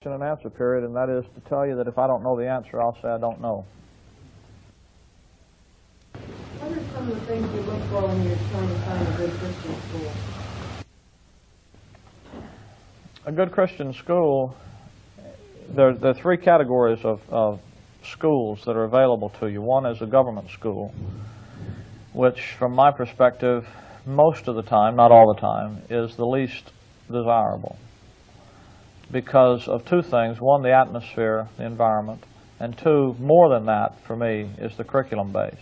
And answer period, and that is to tell you that if I don't know the answer, I'll say I don't know. What are some of the things you look for when you're trying to find a good Christian school? A good Christian school, there are three categories of schools that are available to you. One is a government school, which from my perspective, most of the time, not all the time, is the least desirable, because of two things. One, the atmosphere, the environment, and two, more than that for me, is the curriculum base.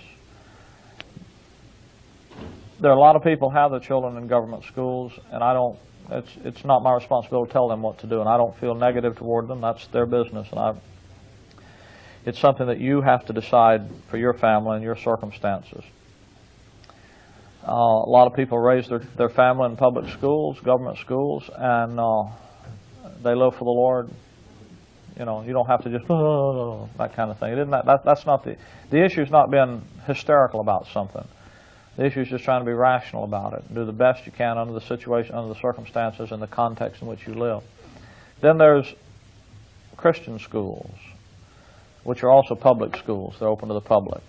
There are a lot of people who have their children in government schools, and it's not my responsibility to tell them what to do, and I don't feel negative toward them. That's their business, and it's something that you have to decide for your family and your circumstances. A lot of people raise their family in public schools, government schools, and they live for the Lord. You know, you don't have to just that kind of thing. That's not the issue. Is not being hysterical about something. The issue is just trying to be rational about it, do the best you can under the situation, under the circumstances, and the context in which you live. Then there's Christian schools, which are also public schools. They're open to the public.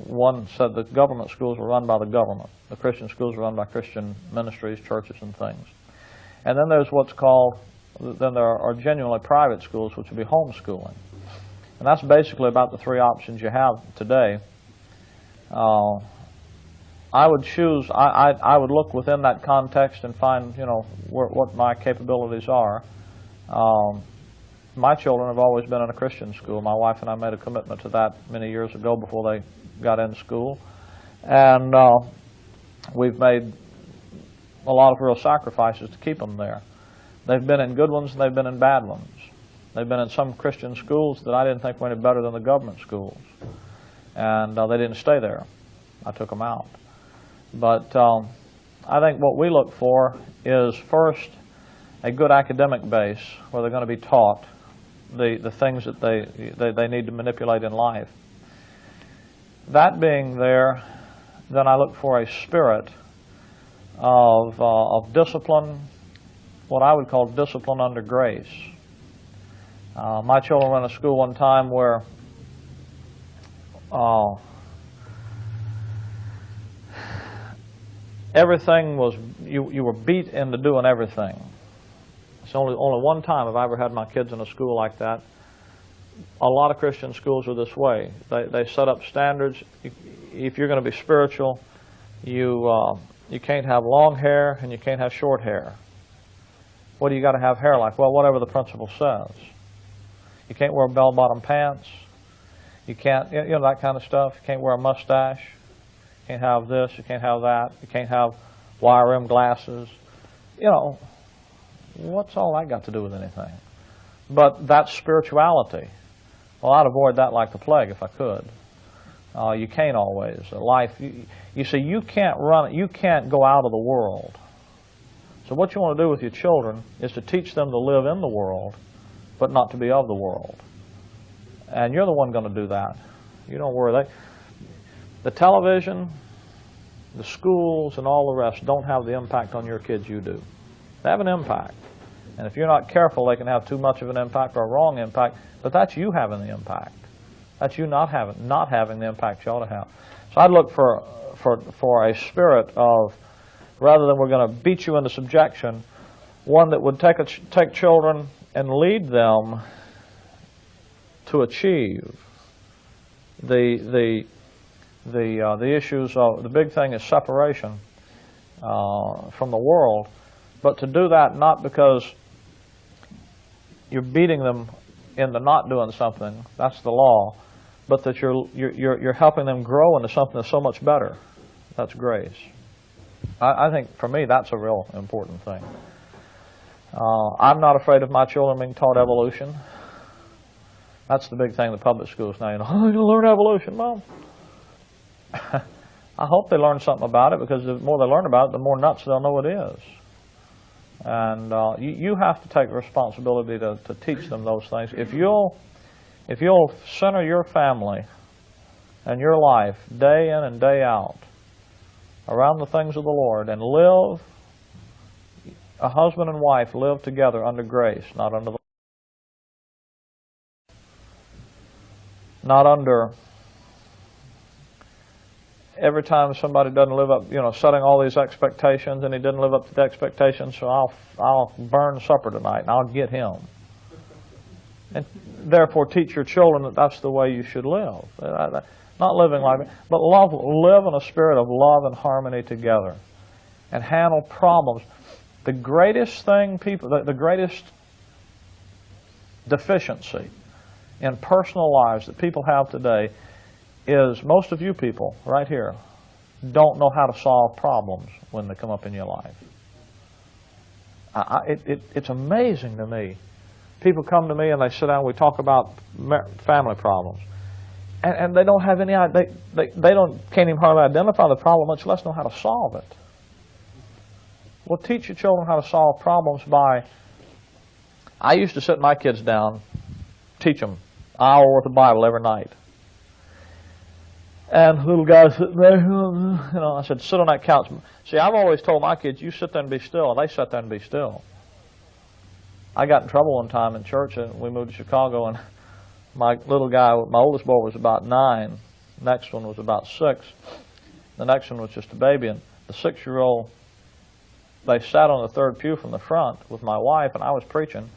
One said the government schools were run by the government. The Christian schools are run by Christian ministries, churches, and things. And then there's what's called, then there are genuinely private schools, which would be homeschooling. And that's basically about the three options you have today. I would choose, I would look within that context and find, you know, what my capabilities are. My children have always been in a Christian school. My wife and I made a commitment to that many years ago before they got into school. And we've made a lot of real sacrifices to keep them there. They've been in good ones and they've been in bad ones. They've been in some Christian schools that I didn't think were any better than the government schools. And they didn't stay there. I took them out. But I think what we look for is first a good academic base where they're going to be taught the things that they need to manipulate in life. That being there, then I look for a spirit of discipline, what I would call discipline under grace. My children went to school one time where everything was, you were beat into doing everything. It's only one time have I ever had my kids in a school like that. A lot of Christian schools are this way. They set up standards. If you're going to be spiritual, you can't have long hair and you can't have short hair. What do you got to have hair like? Well, whatever the principal says. You can't wear bell-bottom pants. You can't, you know, that kind of stuff. You can't wear a mustache. You can't have this. You can't have that. You can't have wire rim glasses. You know, what's all that got to do with anything? But that's spirituality. Well, I'd avoid that like the plague if I could. You can't always. Life, you see, you can't run, you can't go out of the world. So what you want to do with your children is to teach them to live in the world, but not to be of the world. And you're the one going to do that. You don't worry. The television, the schools, and all the rest don't have the impact on your kids you do. They have an impact. And if you're not careful, they can have too much of an impact or a wrong impact, but that's you having the impact. That's you not having the impact you ought to have. So I'd look for a spirit of, rather than we're going to beat you into subjection, one that would take children and lead them to achieve the issues of, the big thing is separation from the world, but to do that not because you're beating them into not doing something, that's the law, but that you're helping them grow into something that's so much better. That's grace. I think for me that's a real important thing. I'm not afraid of my children being taught evolution. That's the big thing in the public schools now. You know, oh, you learn evolution. Well, I hope they learn something about it, because the more they learn about it, the more nuts they'll know it is. And you have to take responsibility to teach them those things. If you'll center your family and your life day in and day out around the things of the Lord and live, a husband and wife live together under grace, not under the not under every time somebody doesn't live up, setting all these expectations and he didn't live up to the expectations, so I'll burn supper tonight and I'll get him. And therefore teach your children that that's the way you should live. Not living like that, but live in a spirit of love and harmony together and handle problems. The greatest thing the greatest deficiency in personal lives that people have today is most of you people right here don't know how to solve problems when they come up in your life. It's amazing to me. People come to me and they sit down and we talk about family problems. And they don't have any idea, can't even hardly identify the problem, much less know how to solve it. Well, teach your children how to solve problems by, I used to sit my kids down, teach them an hour worth of Bible every night. And little guy sitting there, I said, sit on that couch. See, I've always told my kids, you sit there and be still, and they sat there and be still. I got in trouble one time in church, and we moved to Chicago, and my little guy, my oldest boy was about 9, the next one was about 6, the next one was just a baby, and the 6-year-old, they sat on the third pew from the front with my wife, and I was preaching,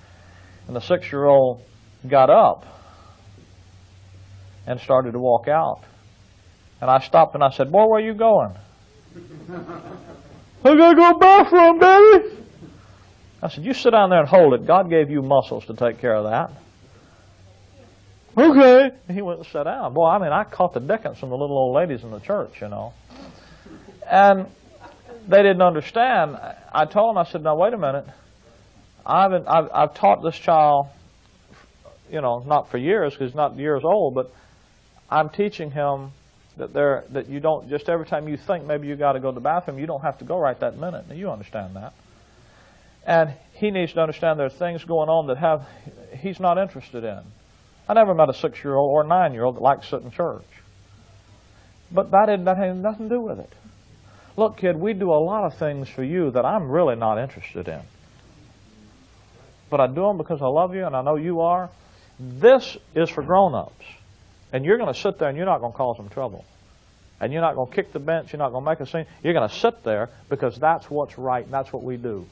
and the 6-year-old got up and started to walk out. And I stopped and I said, boy, where are you going? I gotta go to the bathroom, baby. I said, you sit down there and hold it. God gave you muscles to take care of that. Okay. And he went and sat down. Boy, I caught the dickens from the little old ladies in the church, And they didn't understand. I told them, I said, now wait a minute. I've taught this child, not for years, because he's not years old, but I'm teaching him that you don't, just every time you think maybe you got to go to the bathroom, you don't have to go right that minute. Now, you understand that. And he needs to understand there are things going on that he's not interested in. I never met a 6-year-old or a 9-year-old that likes to sit in church. But that had nothing to do with it. Look, kid, we do a lot of things for you that I'm really not interested in. But I do them because I love you and I know you are. This is for grown-ups. And you're going to sit there and you're not going to cause them trouble. And you're not going to kick the bench, you're not going to make a scene. You're going to sit there because that's what's right and that's what we do.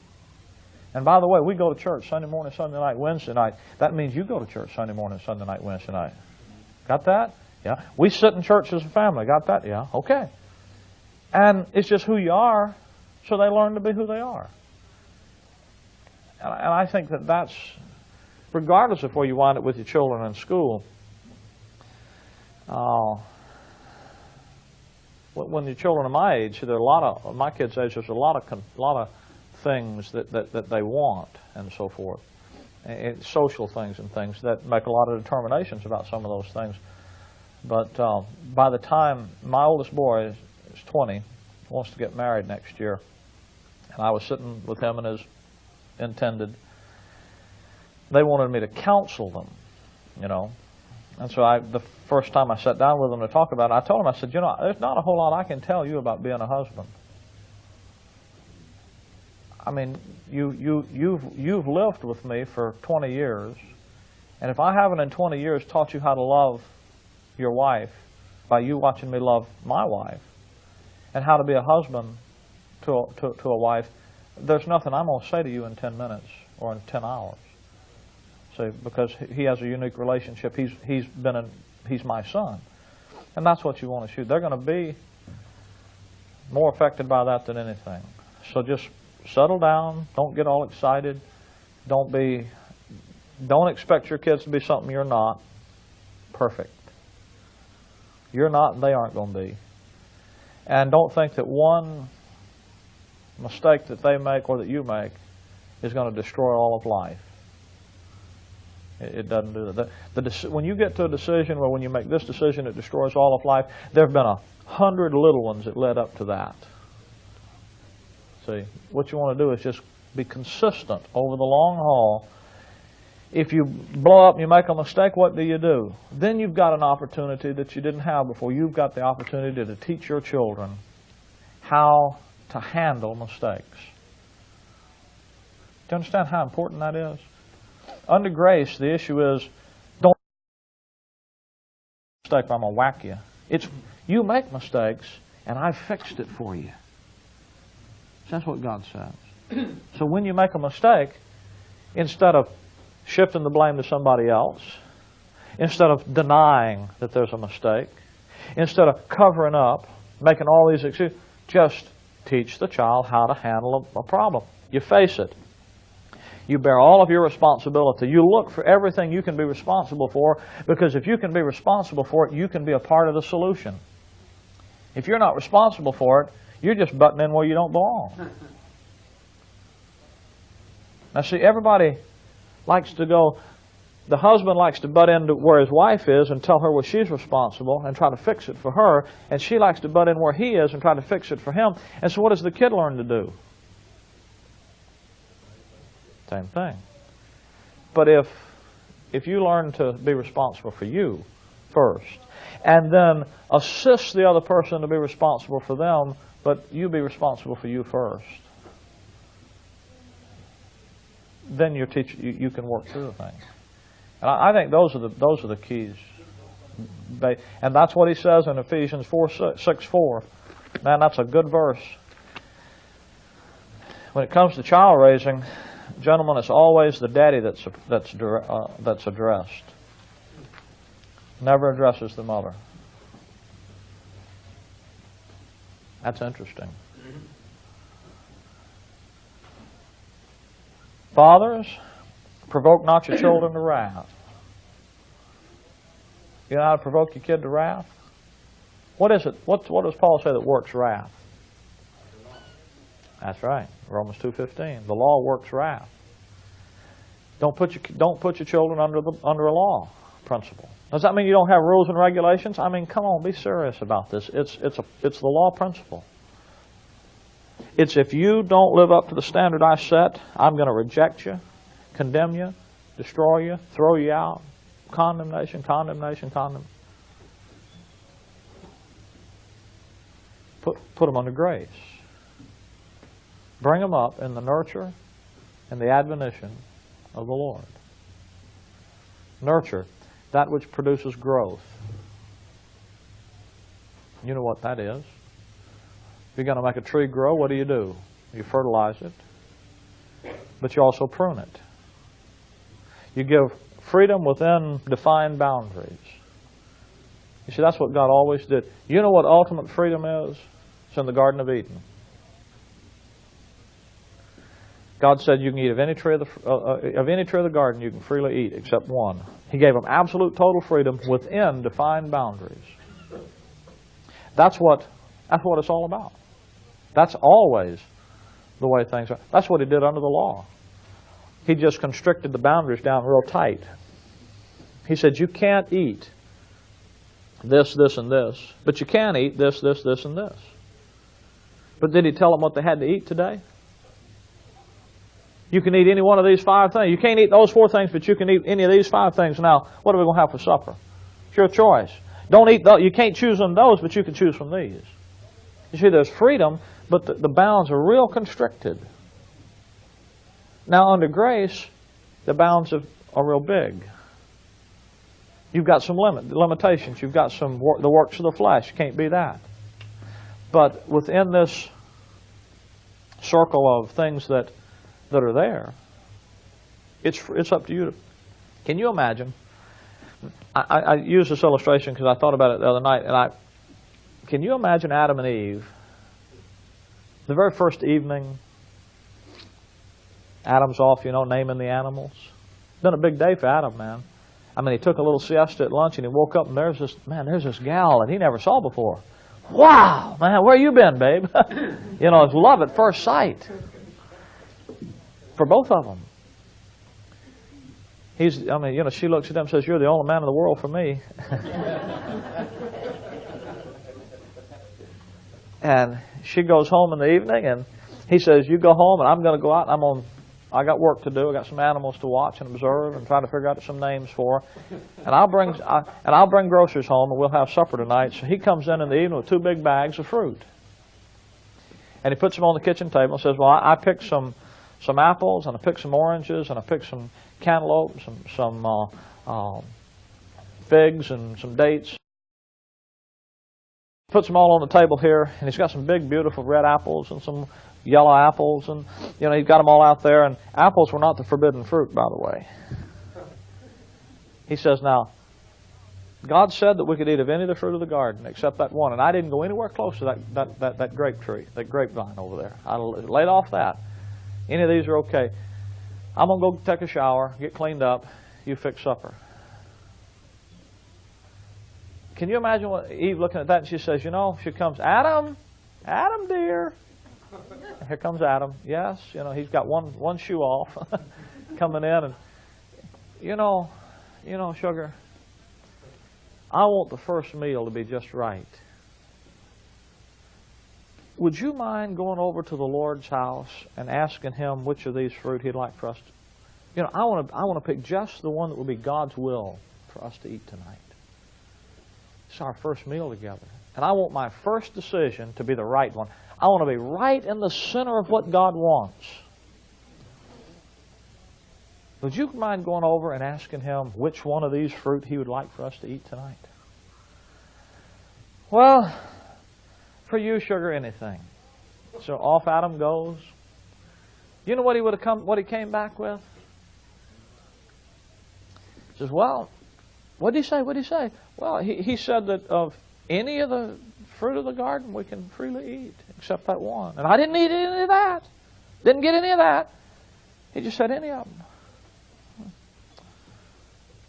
And by the way, we go to church Sunday morning, Sunday night, Wednesday night. That means you go to church Sunday morning, Sunday night, Wednesday night. Got that? Yeah. We sit in church as a family. Got that? Yeah. Okay. And it's just who you are, so they learn to be who they are. And I think that's, regardless of where you wind up with your children in school, when your children are my age, there are a lot of, my kids' age, there's a lot of things that they want and so forth. And social things and things that make a lot of determinations about some of those things. But by the time my oldest boy is 20, wants to get married next year, and I was sitting with him and his intended, they wanted me to counsel them, And so the first time I sat down with them to talk about it, I told them, I said, there's not a whole lot I can tell you about being a husband. I mean, you've lived with me for 20 years, and if I haven't in 20 years taught you how to love your wife by you watching me love my wife, and how to be a husband to a wife, there's nothing I'm going to say to you in 10 minutes or in 10 hours. See, because he has a unique relationship. He's my son, and that's what you want to shoot. They're going to be more affected by that than anything. So just settle down. Don't get all excited. Don't expect your kids to be something you're not. Perfect. You're not, and they aren't going to be. And don't think that one mistake that they make or that you make is going to destroy all of life. It doesn't do that. When you get to a decision where when you make this decision it destroys all of life, there have been 100 little ones that led up to that. See, what you want to do is just be consistent over the long haul. If you blow up and you make a mistake, what do? Then you've got an opportunity that you didn't have before. You've got the opportunity to teach your children how to handle mistakes. Do you understand how important that is? Under grace, the issue is mistake or I'm going to whack you. It's, you make mistakes, and I fixed it for you. That's what God says. So when you make a mistake, instead of shifting the blame to somebody else, instead of denying that there's a mistake, instead of covering up, making all these excuses, just teach the child how to handle a problem. You face it. You bear all of your responsibility. You look for everything you can be responsible for, because if you can be responsible for it, you can be a part of the solution. If you're not responsible for it, you're just butting in where you don't belong. Now see, everybody likes to go, the husband likes to butt into where his wife is and tell her where she's responsible and try to fix it for her, and she likes to butt in where he is and try to fix it for him. And so what does the kid learn to do? Same thing. But if you learn to be responsible for you first, and then assist the other person to be responsible for them, but you be responsible for you first, then you can work through the things. And I think those are the keys. And that's what he says in Ephesians 6:4. Man, that's a good verse. When it comes to child raising, gentlemen, it's always the daddy that's addressed. Never addresses the mother. That's interesting. Fathers, provoke not your children to wrath. You know how to provoke your kid to wrath? What is it? What does Paul say that works wrath? That's right. Romans 2:15. The law works wrath. Don't put your children under a law principle. Does that mean you don't have rules and regulations? I mean, come on, be serious about this. It's the law principle. It's if you don't live up to the standard I set, I'm going to reject you, condemn you, destroy you, throw you out. Condemnation, condemnation, condemnation. Put them under grace. Bring them up in the nurture and the admonition of the Lord. Nurture, that which produces growth. You know what that is. If you're going to make a tree grow, what do? You fertilize it, but you also prune it. You give freedom within defined boundaries. You see, that's what God always did. You know what ultimate freedom is? It's in the Garden of Eden. God said you can eat of any tree of the garden you can freely eat except one. He gave them absolute total freedom within defined boundaries. That's what it's all about. That's always the way things are. That's what he did under the law. He just constricted the boundaries down real tight. He said you can't eat this, this, and this, but you can eat this, this, this, and this. But did he tell them what they had to eat today? You can eat any one of these 5 things. You can't eat those 4 things, but you can eat any of these 5 things. Now, what are we going to have for supper? It's your choice. Don't eat those. You can't choose from those, but you can choose from these. You see, there's freedom, but the bounds are real constricted. Now, under grace, the bounds are real big. You've got some limitations. You've got the works of the flesh. You can't be that. But within this circle of things that are there, it's up to you. Can you imagine? I used this illustration because I thought about it the other night, and can you imagine Adam and Eve, the very first evening, Adam's off, naming the animals. It's been a big day for Adam, man. I mean, he took a little siesta at lunch, and he woke up, and there's this gal that he never saw before. Wow, man, where you been, babe? It's love at first sight for both of them. She looks at him and says, "You're the only man in the world for me." And she goes home in the evening, and he says, "You go home, and I'm going to go out, and I got work to do. I got some animals to watch and observe and try to figure out some names for. And I'll bring groceries home, and we'll have supper tonight." So he comes in the evening with 2 big bags of fruit. And he puts them on the kitchen table and says, "Well, I picked some apples, and I picked some oranges, and I picked some cantaloupe, some figs, and some dates." Puts them all on the table here, and he's got some big, beautiful red apples and some yellow apples, and he's got them all out there. And apples were not the forbidden fruit, by the way. He says, now, God said that we could eat of any of the fruit of the garden except that one, and I didn't go anywhere close to that grape tree, that grapevine over there. I laid off that. Any of these are okay. I'm going to go take a shower, get cleaned up. You fix supper. Can you imagine Eve looking at that, and she says, she comes, Adam, dear. And here comes Adam. Yes, he's got one shoe off coming in, and sugar, I want the first meal to be just right. Would you mind going over to the Lord's house and asking him which of these fruit he'd like for us to, I want to pick just the one that would be God's will for us to eat tonight. It's our first meal together. And I want my first decision to be the right one. I want to be right in the center of what God wants. Would you mind going over and asking him which one of these fruit he would like for us to eat tonight? Well, for you, sugar, anything. So off Adam goes. You know what he came back with? He says, well, what did he say? What did he say? Well, he said that of any of the fruit of the garden we can freely eat, except that one. And I didn't eat any of that. Didn't get any of that. He just said any of them.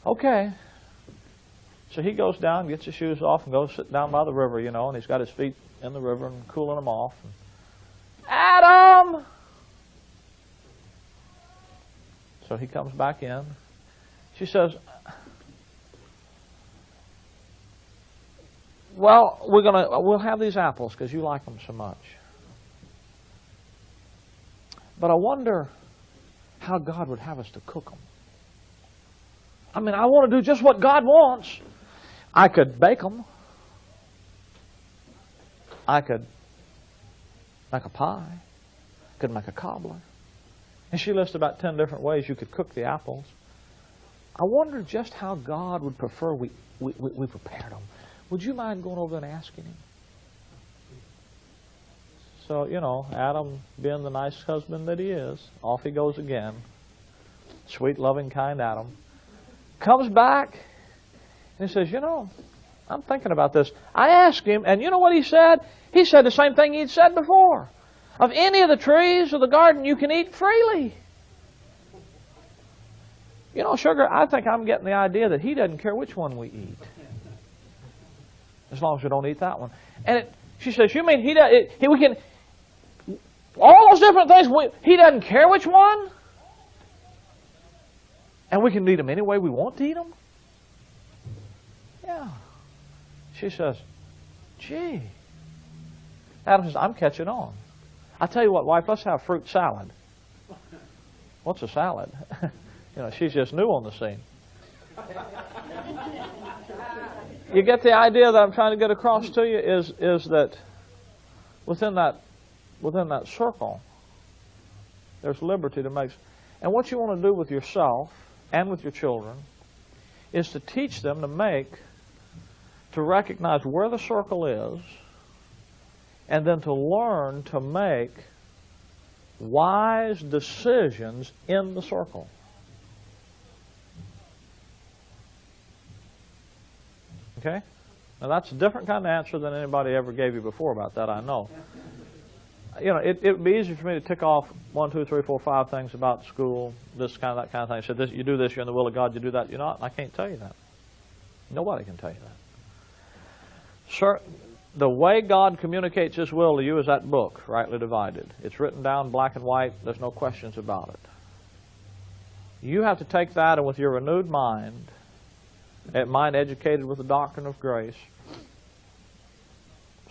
Okay. So he goes down, gets his shoes off, and goes sit down by the river, and he's got his feet in the river and cooling them off. Adam! So he comes back in. She says, well, we'll have these apples because you like them so much. But I wonder how God would have us to cook them. I mean, I want to do just what God wants. I could bake them. I could make a pie. I could make a cobbler. And she lists about 10 different ways you could cook the apples. I wonder just how God would prefer we prepared them. Would you mind going over and asking him? So, Adam, being the nice husband that he is, off he goes again. Sweet, loving, kind Adam. Comes back, and he says, I'm thinking about this. I asked him, and you know what he said? He said the same thing he'd said before. Of any of the trees of the garden, you can eat freely. Sugar, I think I'm getting the idea that he doesn't care which one we eat, as long as we don't eat that one. And she says, you mean we can, all those different things, he doesn't care which one? And we can eat them any way we want to eat them? Yeah. She says, gee. Adam says, I'm catching on. I tell you what, wife, let's have fruit salad. What's a salad? She's just new on the scene. You get the idea that I'm trying to get across to you is that within that circle, there's liberty to make. And what you want to do with yourself and with your children is to teach them to recognize where the circle is, and then to learn to make wise decisions in the circle. Okay? Now that's a different kind of answer than anybody ever gave you before about that, I know. It would be easy for me to tick off 1, 2, 3, 4, 5 things about school, that kind of thing. I said, you do this, you're in the will of God, you do that, you're not. I can't tell you that. Nobody can tell you that. Sir, the way God communicates his will to you is that book, rightly divided. It's written down black and white. There's no questions about it. You have to take that, and with your renewed mind educated with the doctrine of grace,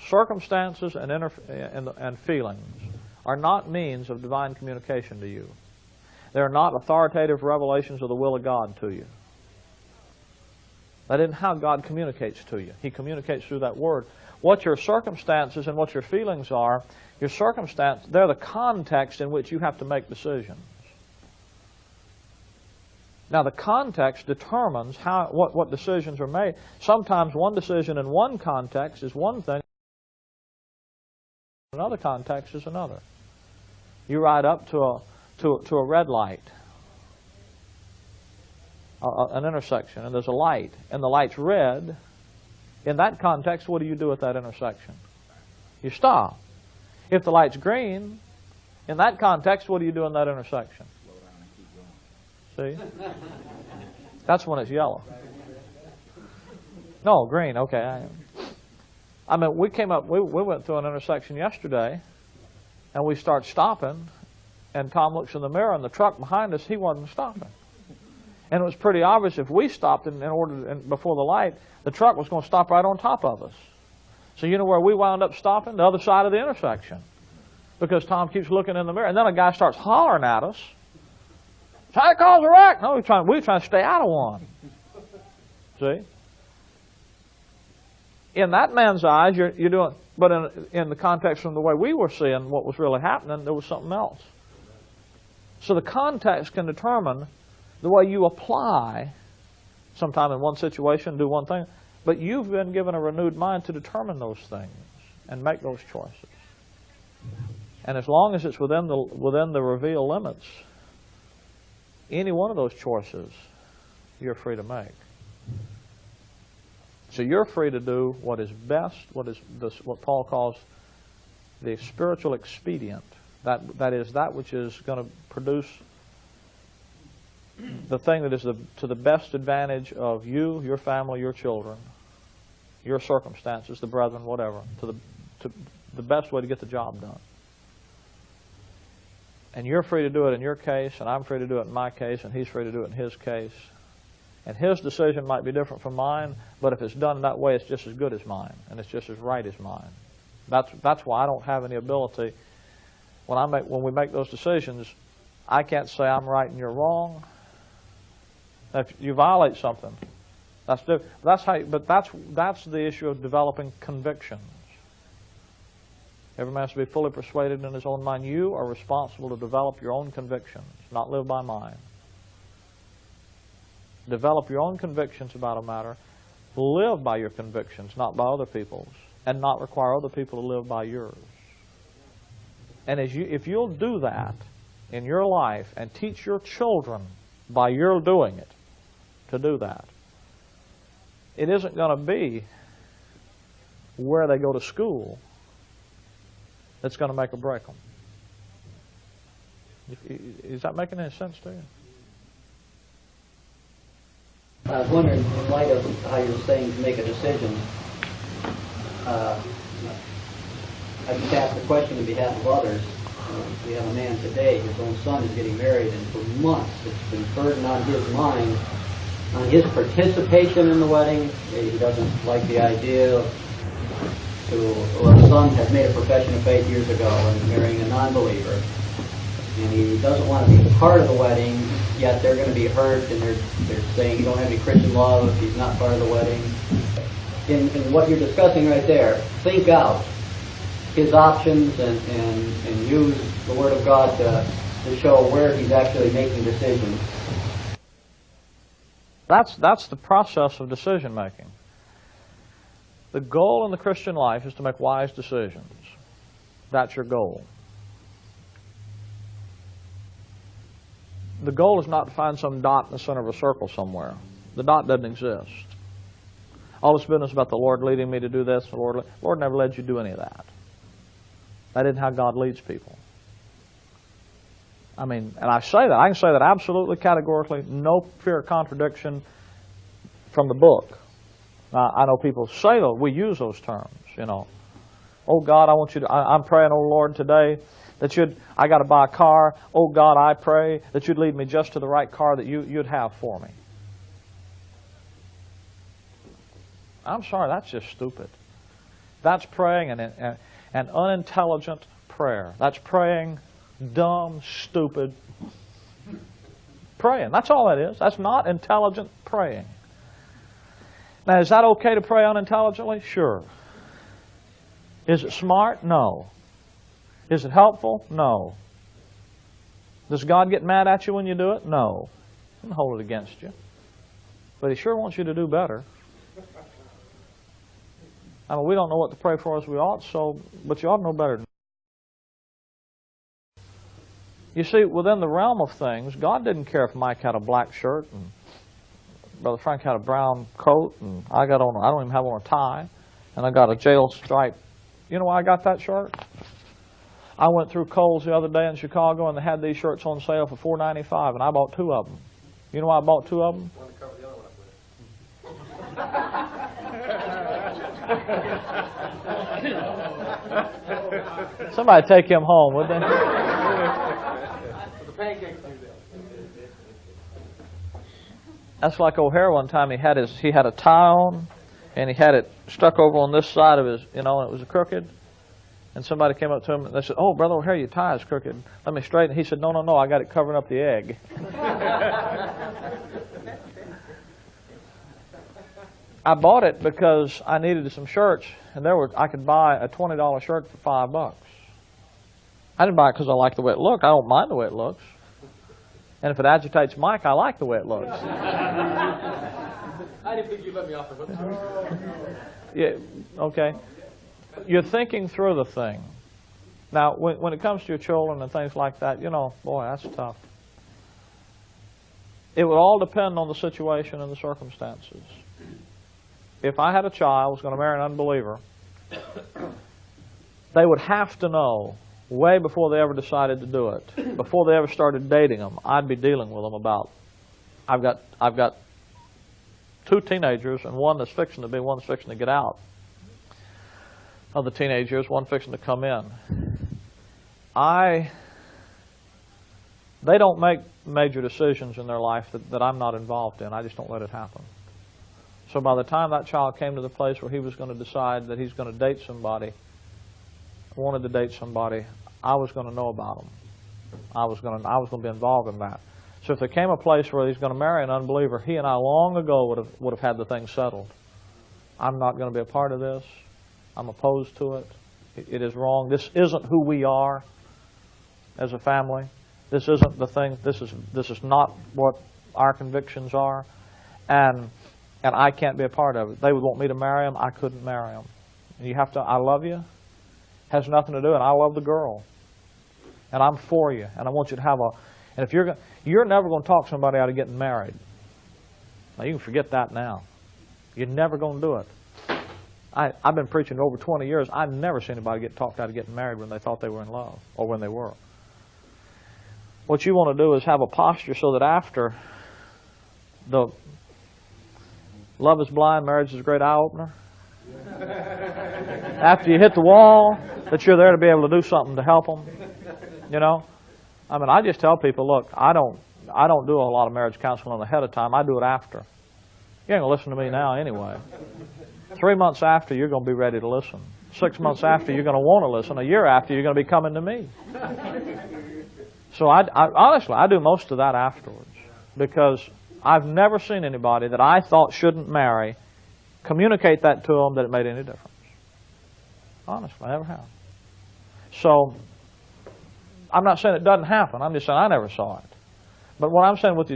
circumstances and feelings are not means of divine communication to you. They are not authoritative revelations of the will of God to you. That isn't how God communicates to you. He communicates through that word. What your circumstances and what your feelings are, they're the context in which you have to make decisions. Now, the context determines what decisions are made. Sometimes one decision in one context is one thing. Another context is another. You ride up to a red light, an intersection, and there's a light, and the light's red. In that context, what do you do at that intersection? You stop. If the light's green, in that context, what do you do in that intersection? See? That's when it's yellow. No, green, okay. I mean, we went through an intersection yesterday, and we start stopping, and Tom looks in the mirror, and the truck behind us, he wasn't stopping. And it was pretty obvious if we stopped before the light, the truck was going to stop right on top of us. So you know where we wound up stopping? The other side of the intersection. Because Tom keeps looking in the mirror, and then a guy starts hollering at us, trying to cause a wreck. No, we're trying to stay out of one. See? In that man's eyes, you're doing, but in the context from the way we were seeing what was really happening, there was something else. So the context can determine the way you apply, sometime in one situation, do one thing, but you've been given a renewed mind to determine those things and make those choices. And as long as it's within the revealed limits, any one of those choices you're free to make. So you're free to do what is best, what Paul calls the spiritual expedient. That is that which is going to produce the thing that is to the best advantage of you, your family, your children, your circumstances, the brethren, whatever, to the best way to get the job done. And you're free to do it in your case, and I'm free to do it in my case, and he's free to do it in his case. And his decision might be different from mine, but if it's done that way, it's just as good as mine, and it's just as right as mine. That's why I don't have any ability. When we make those decisions, I can't say I'm right and you're wrong. If you violate something, that's different. That's the issue of developing convictions. Every man has to be fully persuaded in his own mind. You are responsible to develop your own convictions, not live by mine. Develop your own convictions about a matter. Live by your convictions, not by other people's, and not require other people to live by yours. And if you'll do that in your life and teach your children by your doing it to do that, it isn't going to be where they go to school that's going to make or break them. Is that making any sense to you? I was wondering, in light of how you're saying to make a decision, I just asked the question on behalf of others. We have a man today, his own son is getting married, and for months it's been burden on his mind, on his participation in the wedding. He doesn't like the idea of his son had made a profession of faith years ago and marrying a non-believer. And he doesn't want to be part of the wedding, yet they're going to be hurt, and they're saying you don't have any Christian love if he's not part of the wedding. In what you're discussing right there, think out his options and use the Word of God to show where he's actually making decisions. That's the process of decision making. The goal in the Christian life is to make wise decisions. That's your goal. The goal is not to find some dot in the center of a circle somewhere. The dot doesn't exist. All this business about the Lord leading me to do this, the Lord never led you to do any of that. That isn't how God leads people. I mean, and I can say that absolutely categorically, no fear of contradiction from the book. I know people say those, we use those terms, you know. Oh God, I'm praying, oh Lord, today that I got to buy a car. Oh God, I pray that you'd lead me just to the right car that you'd have for me. I'm sorry, that's just stupid. That's praying an unintelligent prayer. That's praying dumb, stupid praying. That's all that is. That's not intelligent praying. Now, is that okay to pray unintelligently? Sure. Is it smart? No. Is it helpful? No. Does God get mad at you when you do it? No. He doesn't hold it against you. But He sure wants you to do better. I mean, we don't know what to pray for as we ought, but you ought to know better than You see, within the realm of things, God didn't care if Mike had a black shirt and Brother Frank had a brown coat and I don't even have on a tie, and I got a jail stripe. You know why I got that shirt? I went through Kohl's the other day in Chicago and they had these shirts on sale for $4.95 and I bought 2 of them. You know why I bought 2 of them? One to cover the other one up with. Somebody take him home, would they? The pancakes do that. That's like O'Hare one time. He had a tie on, and he had it stuck over on this side of his, and it was crooked. And somebody came up to him and they said, "Oh, Brother O'Hare, your tie is crooked. Let me straighten it." He said, "No, no, no, I got it covering up the egg." I bought it because I needed some shirts, and I could buy a $20 shirt for $5. I didn't buy it because I like the way it looked. I don't mind the way it looks. And if it agitates Mike, I like the way it looks. I didn't think you'd let me off the hook. Yeah, okay. You're thinking through the thing. Now, when it comes to your children and things like that, boy, that's tough. It would all depend on the situation and the circumstances. If I had a child who was going to marry an unbeliever, they would have to know way before they ever decided to do it, before they ever started dating them, I'd be dealing with them about, I've got 2 teenagers and one that's fixing to get out of the teenage years, one fixing to come in. They don't make major decisions in their life that I'm not involved in. I just don't let it happen. So by the time that child came to the place where he was going to decide that he's going to date somebody, wanted to date somebody, I was going to know about them. I was going to be involved in that. So if there came a place where he's going to marry an unbeliever, he and I long ago would have had the thing settled. I'm not going to be a part of this. I'm opposed to it. It is wrong. This isn't who we are as a family. This isn't the thing. This is not what our convictions are, and I can't be a part of it. They would want me to marry him. I couldn't marry him. You have to. I love you. Has nothing to do, and I love the girl, and I'm for you, and I want you to have a. And if you're never going to talk somebody out of getting married. Now you can forget that now. You're never going to do it. I've been preaching over 20 years. I've never seen anybody get talked out of getting married when they thought they were in love or when they were. What you want to do is have a posture so that after the love is blind, marriage is a great eye-opener. After you hit the wall, that you're there to be able to do something to help them. I just tell people, look, I don't do a lot of marriage counseling ahead of time. I do it after. You ain't going to listen to me now anyway. 3 months after, you're going to be ready to listen. 6 months after, you're going to want to listen. A year after, you're going to be coming to me. So honestly, I do most of that afterwards because I've never seen anybody that I thought shouldn't marry communicate that to them that it made any difference. Honestly, I never have. So I'm not saying it doesn't happen. I'm just saying I never saw it. But what I'm saying with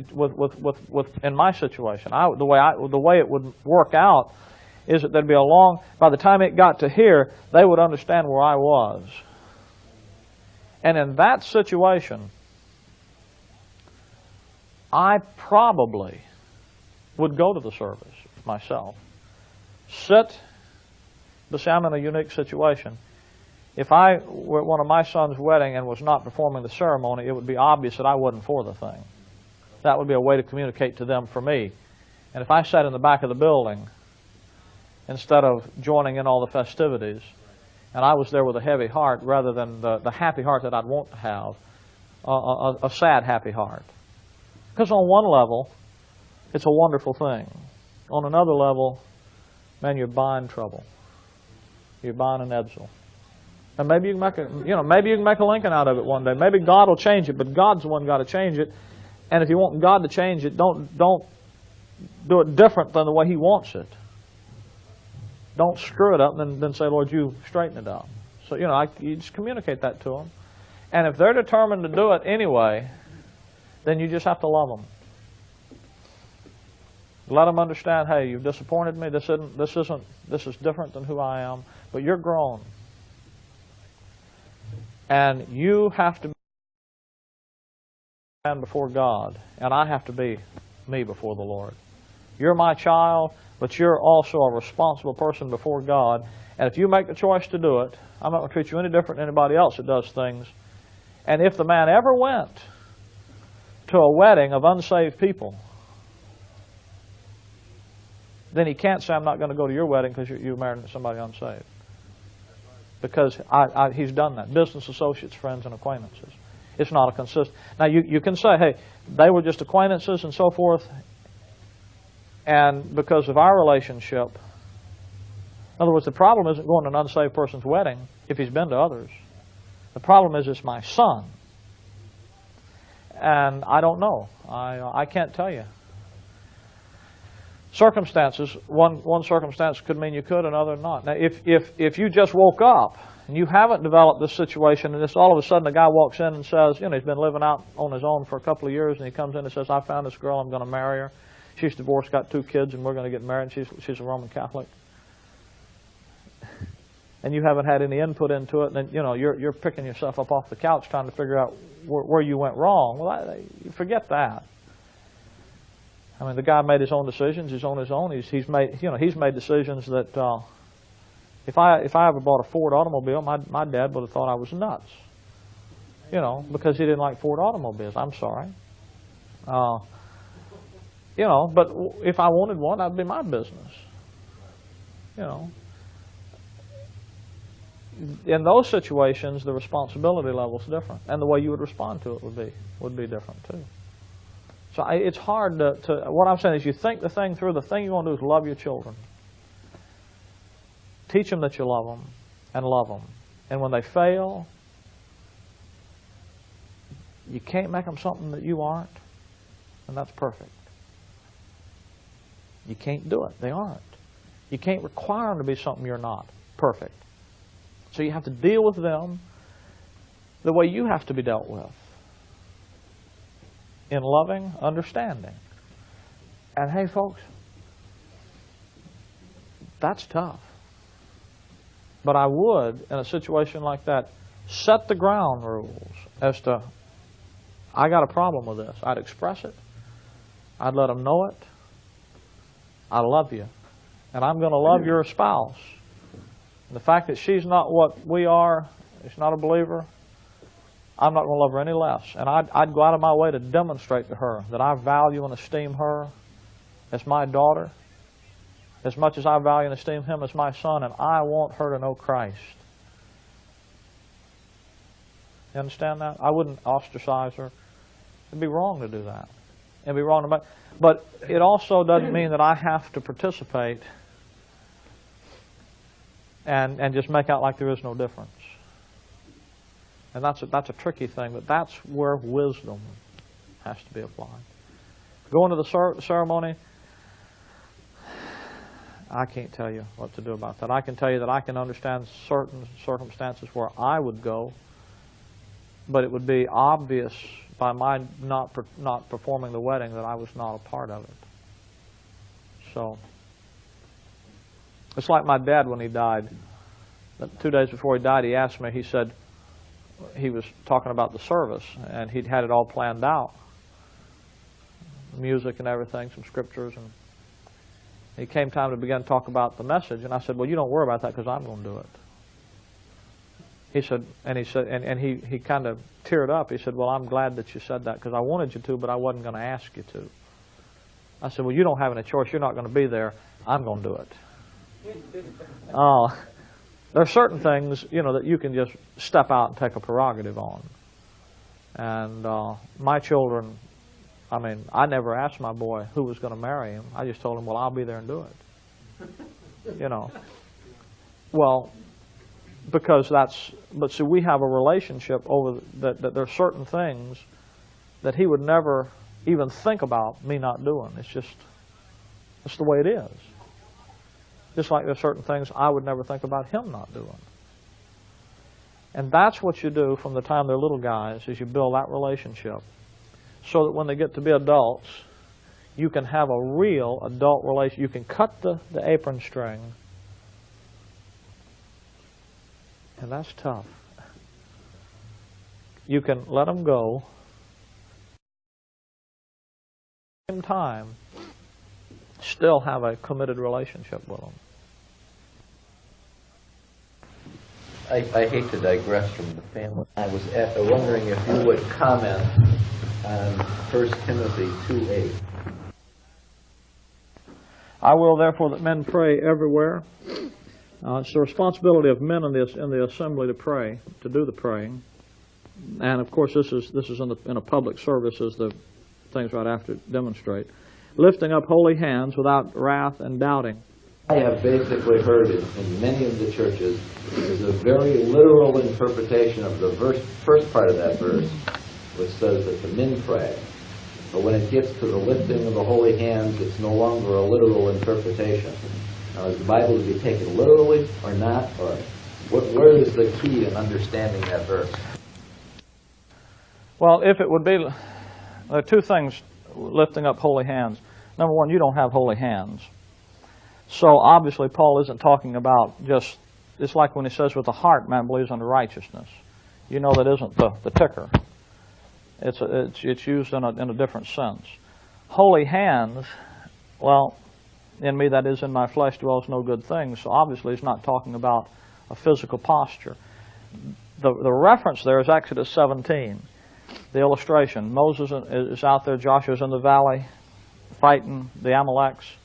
in my situation, the way it would work out is that there'd be by the time it got to here, they would understand where I was. And in that situation, I probably would go to the service myself. But see, I'm in a unique situation. If I were at one of my son's wedding and was not performing the ceremony, it would be obvious that I wasn't for the thing. That would be a way to communicate to them for me. And if I sat in the back of the building instead of joining in all the festivities, and I was there with a heavy heart rather than the happy heart that I'd want to have, a sad, happy heart. Because on one level, it's a wonderful thing. On another level, man, you're buying trouble. You're buying an Edsel. And maybe you can make a Lincoln out of it one day. Maybe God will change it, but God's the one got to change it. And if you want God to change it, don't do it different than the way He wants it. Don't screw it up and then say, Lord, you straighten it up. So, you just communicate that to them. And if they're determined to do it anyway, then you just have to love them. Let them understand, hey, you've disappointed me. This is different than who I am, but you're grown. And you have to stand before God, and I have to be me before the Lord. You're my child, but you're also a responsible person before God. And if you make the choice to do it, I'm not going to treat you any different than anybody else that does things. And if the man ever went to a wedding of unsaved people, then he can't say, I'm not going to go to your wedding because you married somebody unsaved. Because he's done that. Business associates, friends, and acquaintances. It's not a consistent. Now, you can say, hey, they were just acquaintances and so forth, and because of our relationship. In other words, the problem isn't going to an unsaved person's wedding if he's been to others. The problem is it's my son. And I don't know. I can't tell you. Circumstances, one circumstance could mean you could, another not. Now, if you just woke up and you haven't developed this situation, and this all of a sudden a guy walks in and says, you know, he's been living out on his own for a couple of years, and he comes in and says, I found this girl, I'm going to marry her. She's divorced, got 2 kids, and we're going to get married. She's a Roman Catholic. And you haven't had any input into it, then you know you're picking yourself up off the couch trying to figure out where you went wrong. Well, you forget that. I mean, the guy made his own decisions. He's on his own. He's made decisions that if I ever bought a Ford automobile, my dad would have thought I was nuts. You know, because he didn't like Ford automobiles. I'm sorry. You know, but if I wanted one, that'd be my business. You know. In those situations, the responsibility level is different, and the way you would respond to it would be different too. So it's hard to. What I'm saying is, you think the thing through. The thing you want to do is love your children. Teach them that you love them, and love them. And when they fail, you can't make them something that you aren't, and that's perfect. You can't do it. They aren't. You can't require them to be something you're not. Perfect. So you have to deal with them the way you have to be dealt with. In loving understanding. And hey, folks, that's tough. But I would, in a situation like that, set the ground rules as to, I got a problem with this. I'd express it. I'd let them know it. I love you. And I'm going to love your spouse. And the fact that she's not what we are, she's not a believer, I'm not going to love her any less. And I'd go out of my way to demonstrate to her that I value and esteem her as my daughter, as much as I value and esteem him as my son, and I want her to know Christ. You understand that? I wouldn't ostracize her. It'd be wrong to do that. It'd be wrong to make. But it also doesn't mean that I have to participate and just make out like there is no difference. And that's a tricky thing, but that's where wisdom has to be applied. Going to the ceremony, I can't tell you what to do about that. I can tell you that I can understand certain circumstances where I would go, but it would be obvious by my not performing the wedding that I was not a part of it. So it's like my dad when he died. 2 days before he died, he asked me, he said, he was talking about the service, and he'd had it all planned out. Music and everything, some scriptures, and it came time to begin to talk about the message, and I said, well, you don't worry about that because I'm going to do it. He said, and he kind of teared up. He said, well, I'm glad that you said that because I wanted you to, but I wasn't going to ask you to. I said, well, you don't have any choice. You're not going to be there. I'm going to do it. There are certain things, you know, that you can just step out and take a prerogative on. And my children, I mean, I never asked my boy who was going to marry him. I just told him, well, I'll be there and do it. You know. Well, because but see, we have a relationship over that there are certain things that he would never even think about me not doing. It's the way it is. Just like there are certain things I would never think about him not doing. And that's what you do from the time they're little guys, is you build that relationship so that when they get to be adults, you can have a real adult relationship. You can cut the apron string, and that's tough. You can let them go same time still have a committed relationship with them. I hate to digress from the family. I was wondering if you would comment on 1 Timothy 2:8. I will therefore that men pray everywhere. It's the responsibility of men in the assembly to pray, to do the praying. And of course this is in a public service, as the things right after demonstrate. Lifting up holy hands without wrath and doubting. I have basically heard in many of the churches is a very literal interpretation of the first part of that verse, which says that the men pray. But when it gets to the lifting of the holy hands, it's no longer a literal interpretation. Now, is the Bible to be taken literally or not? Or where is the key in understanding that verse? Well, if it would be, there are two things lifting up holy hands. Number one, you don't have holy hands. So obviously Paul isn't talking about just, it's like when he says with the heart man believes unto righteousness. You know that isn't the ticker. It's used in a different sense. Holy hands, well, in me that is in my flesh dwells no good thing. So obviously he's not talking about a physical posture. The reference there is Exodus 17, the illustration. Moses is out there, Joshua's in the valley fighting the Amalekites.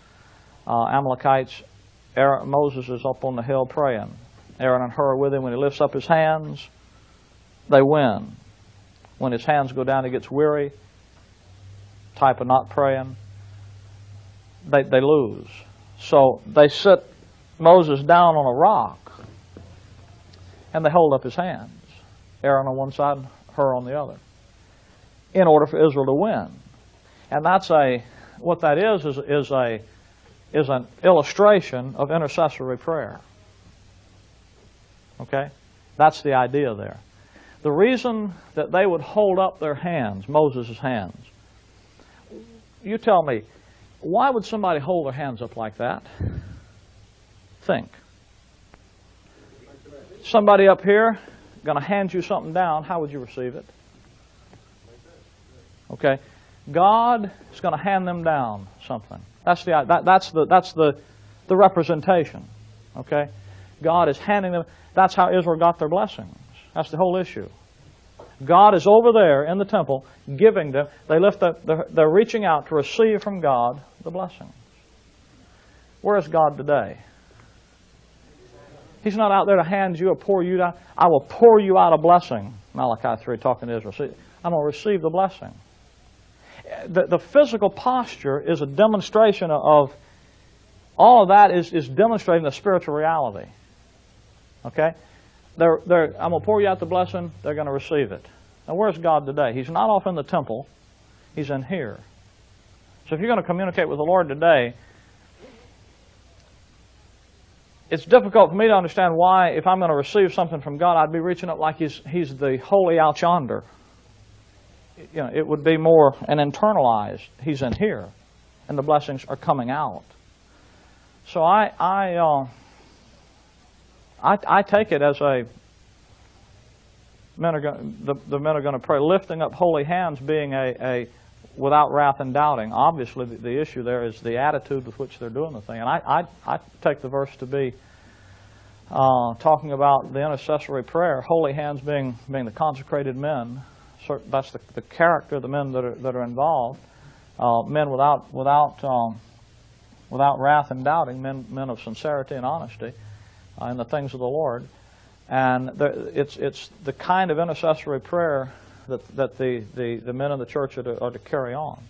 Moses is up on the hill praying. Aaron and Hur are with him. When he lifts up his hands, they win. When his hands go down, he gets weary, type of not praying, they lose. So they sit Moses down on a rock, and they hold up his hands, Aaron on one side, Hur on the other, in order for Israel to win. And that's what that is an illustration of intercessory prayer. Okay? That's the idea there. The reason that they would hold up their hands, Moses' hands, you tell me, why would somebody hold their hands up like that? Think. Somebody up here going to hand you something down, how would you receive it? Okay? God is going to hand them down something. That's the representation. Okay? God is handing them. That's how Israel got their blessings. That's the whole issue. God is over there in the temple giving them. They lift up. They're reaching out to receive from God the blessings. Where is God today? He's not out there to hand you or pour you down. I will pour you out a blessing. Malachi 3 talking to Israel. See, I'm going to receive the blessing. The physical posture is a demonstration of, all of that is demonstrating the spiritual reality. Okay? I'm going to pour you out the blessing, they're going to receive it. Now where's God today? He's not off in the temple, He's in here. So if you're going to communicate with the Lord today, it's difficult for me to understand why, if I'm going to receive something from God, I'd be reaching up like He's the holy out yonder. You know, it would be more an internalized, He's in here, and the blessings are coming out. So I take it as the men are going to pray, lifting up holy hands, being a without wrath and doubting. Obviously, the issue there is the attitude with which they're doing the thing. And I take the verse to be talking about the intercessory prayer, holy hands being the consecrated men. That's the character of the men that are involved. Men without wrath and doubting, men of sincerity and honesty in the things of the Lord. And it's the kind of intercessory prayer that the men in the church are to carry on.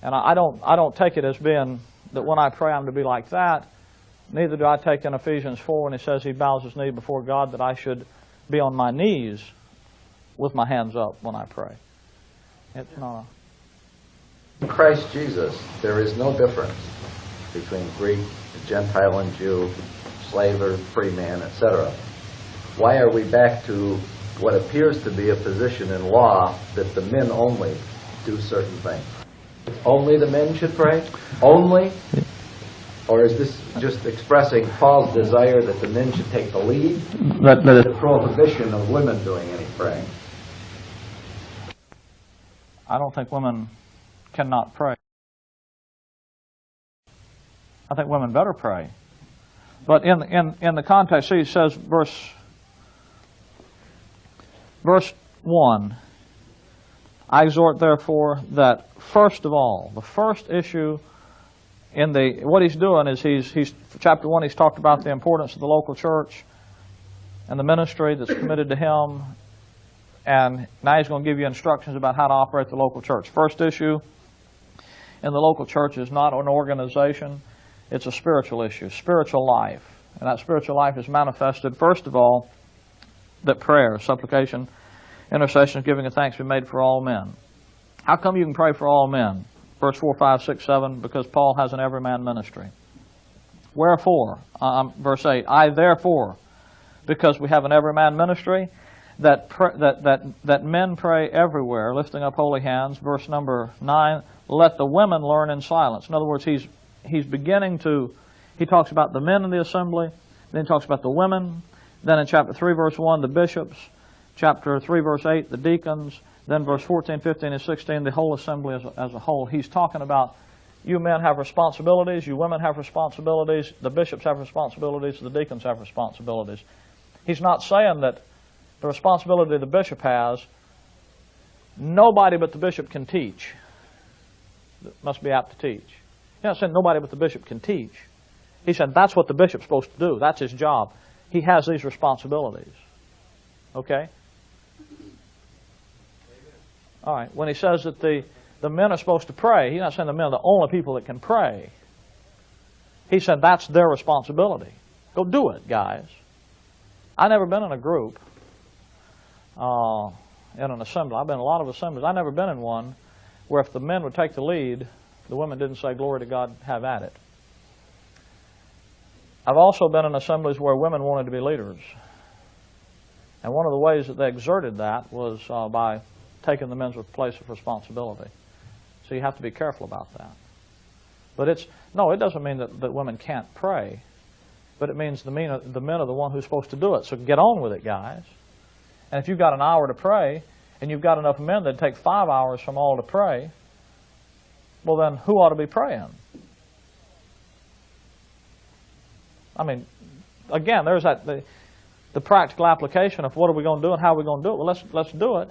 And I don't take it as being that when I pray I'm to be like that. Neither do I take in Ephesians 4 when he says he bows his knee before God that I should be on my knees with my hands up when I pray. It's not. In Christ Jesus, there is no difference between Greek, Gentile, and Jew, slave or free man, etc. Why are we back to what appears to be a position in law that the men only do certain things? Only the men should pray? Only? Or is this just expressing Paul's desire that the men should take the lead? The prohibition of women doing any praying? I don't think women cannot pray. I think women better pray. But in the context, see, he says, verse 1, I exhort therefore that first of all, the first issue in what he's doing is he's chapter 1, he's talked about the importance of the local church and the ministry that's committed to him, and now he's going to give you instructions about how to operate the local church. First issue in the local church is not an organization, it's a spiritual issue, spiritual life. And that spiritual life is manifested, first of all, that prayer, supplication, intercession, giving of thanks be made for all men. How come you can pray for all men? Verse 4, 5, 6, 7, because Paul has an every man ministry. Wherefore, verse 8, I therefore, because we have an every man ministry, that men pray everywhere, lifting up holy hands. Verse number 9, let the women learn in silence. In other words, he's beginning to, he talks about the men in the assembly, then he talks about the women, then in chapter 3, verse 1, the bishops, chapter 3, verse 8, the deacons, then verse 14, 15, and 16, the whole assembly as a whole. He's talking about you men have responsibilities, you women have responsibilities, the bishops have responsibilities, the deacons have responsibilities. He's not saying that the responsibility the bishop has, nobody but the bishop can teach. Must be apt to teach. He's not saying nobody but the bishop can teach. He said that's what the bishop's supposed to do. That's his job. He has these responsibilities. Okay? All right. When he says that the men are supposed to pray, he's not saying the men are the only people that can pray. He said that's their responsibility. Go do it, guys. I've never been in a group, in an assembly. I've been in a lot of assemblies. I've never been in one where if the men would take the lead, the women didn't say, glory to God, have at it. I've also been in assemblies where women wanted to be leaders. And one of the ways that they exerted that was by taking the men's place of responsibility. So you have to be careful about that. But it doesn't mean that women can't pray. But it means the men are the one who's supposed to do it. So get on with it, guys. And if you've got an hour to pray, and you've got enough men that take 5 hours from all to pray, well then, who ought to be praying? I mean, again, there's the practical application of what are we going to do and how are we going to do it. Well, let's do it.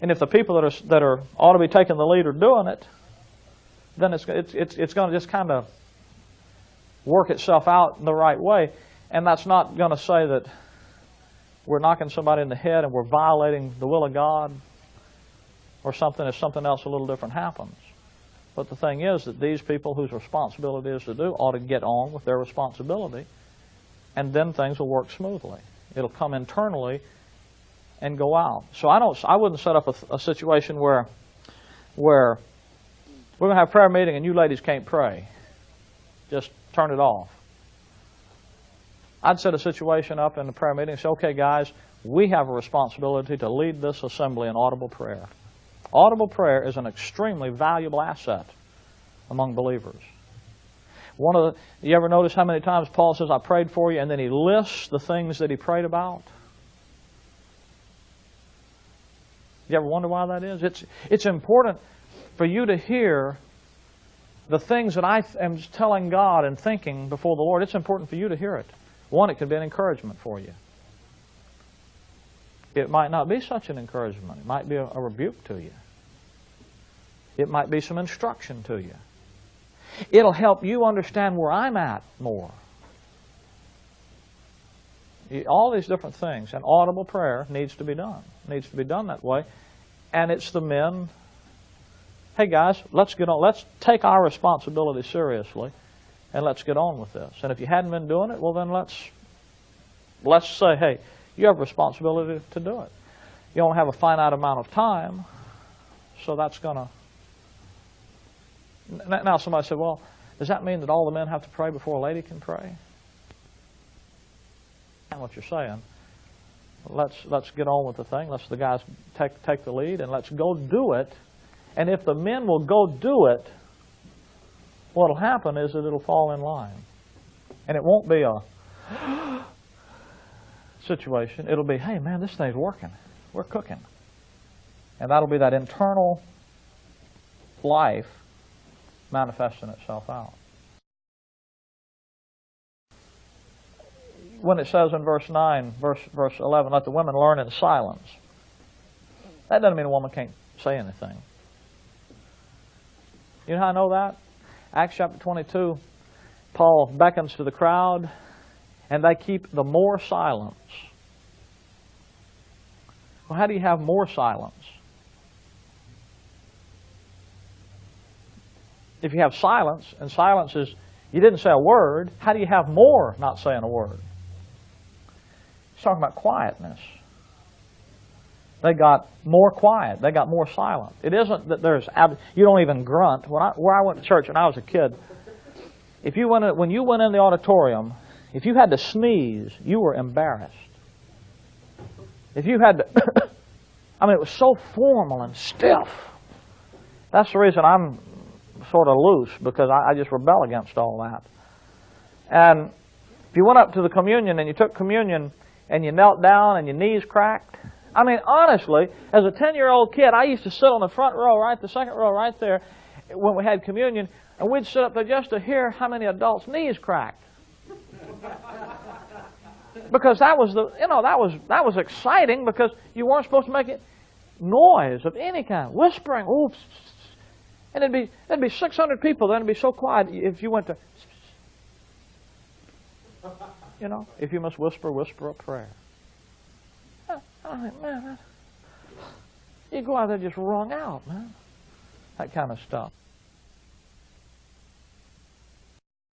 And if the people that ought to be taking the lead are doing it, then it's going to just kind of work itself out in the right way. And that's not going to say that we're knocking somebody in the head and we're violating the will of God or something if something else a little different happens. But the thing is that these people whose responsibility is to do ought to get on with their responsibility, and then things will work smoothly. It'll come internally and go out. So I wouldn't set up a situation where we're going to have a prayer meeting and you ladies can't pray. Just turn it off. I'd set a situation up in the prayer meeting and say, okay, guys, we have a responsibility to lead this assembly in audible prayer. Audible prayer is an extremely valuable asset among believers. You ever notice how many times Paul says, I prayed for you, and then he lists the things that he prayed about? You ever wonder why that is? It's important for you to hear the things that I am telling God and thinking before the Lord. It's important for you to hear it. One, it can be an encouragement for you. It might not be such an encouragement. It might be a rebuke to you. It might be some instruction to you. It'll help you understand where I'm at more. All these different things. And audible prayer needs to be done. It needs to be done that way. And it's the men. Hey guys, let's get on. Let's take our responsibility seriously, and let's get on with this. And if you hadn't been doing it, well then let's say, hey, you have a responsibility to do it. You only have a finite amount of time, so that's going to... Now somebody said, well, does that mean that all the men have to pray before a lady can pray? That's what you're saying. Let's get on with the thing. Let's the guys take the lead, and let's go do it. And if the men will go do it, what will happen is that it'll fall in line. And it won't be a situation. It'll be, hey, man, this thing's working. We're cooking. And that'll be that internal life manifesting itself out. when it says in verse 9, verse 11, let the women learn in silence. That doesn't mean a woman can't say anything. You know how I know that? Acts chapter 22, Paul beckons to the crowd, and they keep the more silence. Well, how do you have more silence? If you have silence, and silence is, you didn't say a word, how do you have more not saying a word? He's talking about quietness. They got more quiet. They got more silent. It isn't that you don't even grunt. Where I went to church when I was a kid, when you went in the auditorium, if you had to sneeze, you were embarrassed. If you had to, I mean, it was so formal and stiff. That's the reason I'm sort of loose, because I just rebel against all that. And if you went up to the communion and you took communion and you knelt down and your knees cracked, I mean, honestly, as a 10-year-old kid, I used to sit on the front row, the second row right there, when we had communion, and we'd sit up there just to hear how many adults' knees cracked. Because that was exciting, because you weren't supposed to make it noise of any kind, whispering, oops, and there'd be 600 people. Then it'd be so quiet if you went to, if you must whisper, whisper a prayer. I think, man, you go out there just wrung out, man. That kind of stuff.